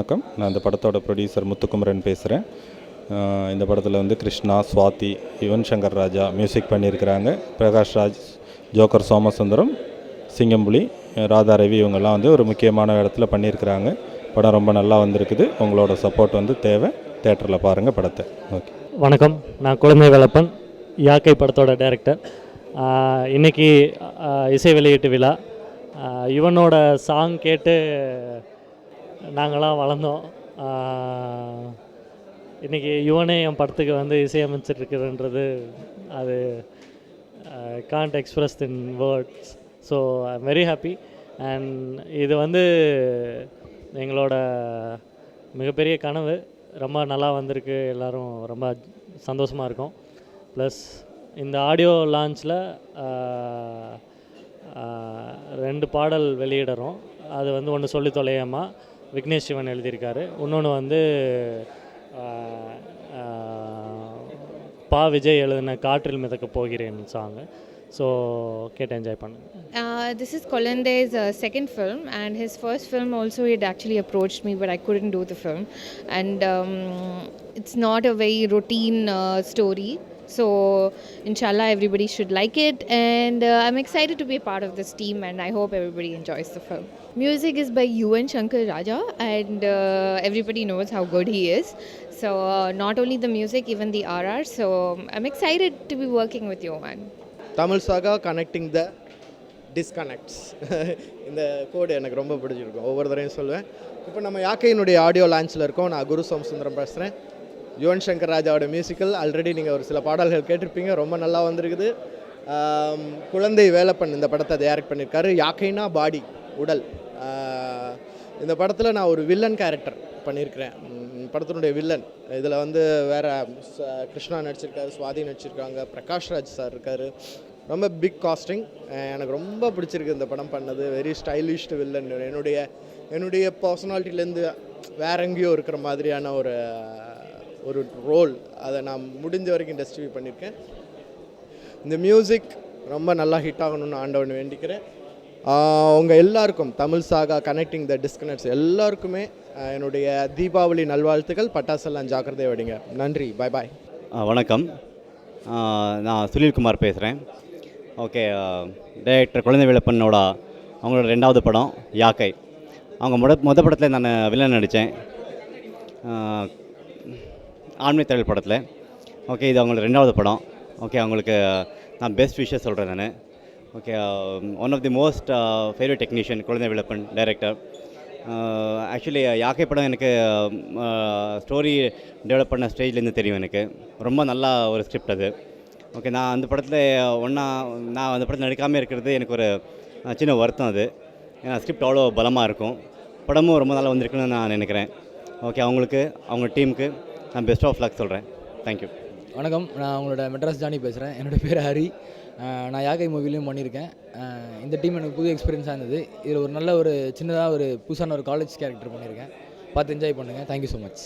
வணக்கம். நான் இந்த படத்தோட ப்ரொடியூசர் முத்துக்குமரன் பேசுகிறேன். இந்த படத்தில் வந்து கிருஷ்ணா, சுவாதி, யுவன் சங்கர் ராஜா மியூசிக் பண்ணியிருக்கிறாங்க. பிரகாஷ் ராஜ், ஜோக்கர் சோமசுந்தரம், சிங்கம்புலி, ராதா ரவி இவங்கெல்லாம் வந்து ஒரு முக்கியமான இடத்துல பண்ணியிருக்கிறாங்க. படம் ரொம்ப நல்லா வந்திருக்குது. உங்களோட சப்போர்ட் வந்து தேவை. தேட்டரில் பாருங்கள் படத்தை. ஓகே. வணக்கம். நான் குழந்தை வேலப்பன், யாக்கை படத்தோட டைரக்டர். இன்றைக்கி இசை வெளியீட்டு விழா. யுவனோட சாங் கேட்டு நாங்களாம் வளர்ந்தோம். இன்றைக்கி யுவனே என் படத்துக்கு வந்து இசையமைச்சிட்ருக்குதுன்றது அது can't express in words. So I am very happy. And இது வந்து எங்களோட மிகப்பெரிய கனவு. ரொம்ப நல்லா வந்திருக்கு. எல்லோரும் ரொம்ப சந்தோஷமாக இருக்கோம். ப்ளஸ் இந்த ஆடியோ லான்ச்சில் 2 பாடல் வெளியிடுறோம். அது வந்து ஒன்று சொல்லி தொலையாமா விக்னேஷ் சிவன் எழுதியிருக்காரு. இன்னொன்று வந்து பா விஜய் எழுதின காற்றில் மிதக்க போகிறேன் சாங்கு. ஸோ கேட்டு என்ஜாய் பண்ணுங்கள். This is Kolande's second film, and his first film also he had actually approached me, but I couldn't do the film. And it's not a very routine story. So inshallah everybody should like it, and I'm excited to be a part of this team, and I hope everybody enjoys the film. Music is by Yuvan Shankar Raja, and everybody knows how good he is. So not only the music, even the RR. So I'm excited to be working with you, man. Tamil Saga connecting the disconnects. இந்த கோடு எனக்கு ரொம்ப பிடிச்சிருக்கும். ஒவ்வொரு தடவையும் சொல்லுவேன். இப்போ நம்ம யாக்கையினுடைய audio லான்ச்சில் இருக்கோம். நான் குரு சோமசுந்தரம் பேசுகிறேன். யுவன் சங்கர் ராஜாவோட மியூசிக்கல் ஆல்ரெடி நீங்கள் ஒரு சில பாடல்கள் கேட்டிருப்பீங்க. ரொம்ப நல்லா வந்திருக்குது. குழந்தை வேலப்பன் இந்த படத்தை டைரக்ட் பண்ணியிருக்காரு. யாக்கைனா பாடி, உடல். இந்த படத்தில் நான் ஒரு வில்லன் கேரக்டர் பண்ணியிருக்கிறேன். படத்தினுடைய வில்லன் இதில் வந்து வேறு கிருஷ்ணா நடிச்சிருக்காரு, சுவாதி நடிச்சிருக்காங்க, பிரகாஷ் ராஜ் சார் இருக்கார். ரொம்ப பிக் காஸ்டிங். எனக்கு ரொம்ப பிடிச்சிருக்கு இந்த படம் பண்ணது. Very stylish villain. என்னுடைய பர்சனாலிட்டிலேருந்து வேற எங்கேயோ இருக்கிற மாதிரியான ஒரு ரோல். அதை நான் முடிஞ்ச வரைக்கும் இண்டஸ்ட்ரி பண்ணியிருக்கேன். இந்த மியூசிக் ரொம்ப நல்லா ஹிட் ஆகணும்னு ஆண்டவன் வேண்டிக்கிறேன். உங்கள் எல்லாருக்கும் தமிழ் சாகா கனெக்டிங் த டிஸ்கனெக்ட்ஸ் எல்லாருக்குமே என்னுடைய தீபாவளி நல்வாழ்த்துக்கள். பட்டாசெல்லாம் ஜாக்கிரதை வெடிங்க. நன்றி. பாய் பாய். வணக்கம். நான் சுனில்குமார் பேசுகிறேன். ஓகே. டைரக்டர் குழந்தை வேலப்பனோட அவங்களோட 2வது படம் யாக்கை. அவங்க மொதல் படத்தில் நான் வில்லன் நடித்தேன், ஆண்மை தழல் படத்தில். ஓகே. இது அவங்களோட 2வது படம். ஓகே. அவங்களுக்கு நான் பெஸ்ட் விஷயம் சொல்கிறேன் நான். Okay. One of the most favourite technician குழந்தை வேலப்பன் டைரக்டர். ஆக்சுவலி யாக்கை படம் எனக்கு ஸ்டோரி டெவலப் பண்ண ஸ்டேஜ்லேருந்து தெரியும். எனக்கு ரொம்ப நல்லா ஒரு ஸ்கிரிப்ட் அது. ஓகே. நான் அந்த படத்தில் நான் அந்த படத்தில் நடிக்காமல் இருக்கிறது எனக்கு ஒரு சின்ன வருத்தம் அது. ஏன்னா ஸ்கிரிப்ட் அவ்வளோ பலமாக இருக்கும். படமும் ரொம்ப நல்லா வந்திருக்குன்னு நான் நினைக்கிறேன். ஓகே. அவங்களுக்கு, அவங்க டீமுக்கு நான் பெஸ்ட் ஆஃப் லக் சொல்கிறேன். தேங்க்யூ. வணக்கம். நான் அவங்களோட மெட்ராஸ் ஜானி பேசுகிறேன். என்னோடய பேர் ஹரி. நான் யாக்கை மூவிலையும் பண்ணியிருக்கேன். இந்த டீம் எனக்கு புது எக்ஸ்பீரியன்ஸாக இருந்தது. இதில் ஒரு நல்ல ஒரு சின்னதாக ஒரு புதுசான ஒரு காலேஜ் கேரக்டர் பண்ணியிருக்கேன். பார்த்து என்ஜாய் பண்ணுங்கள். Thank you so much.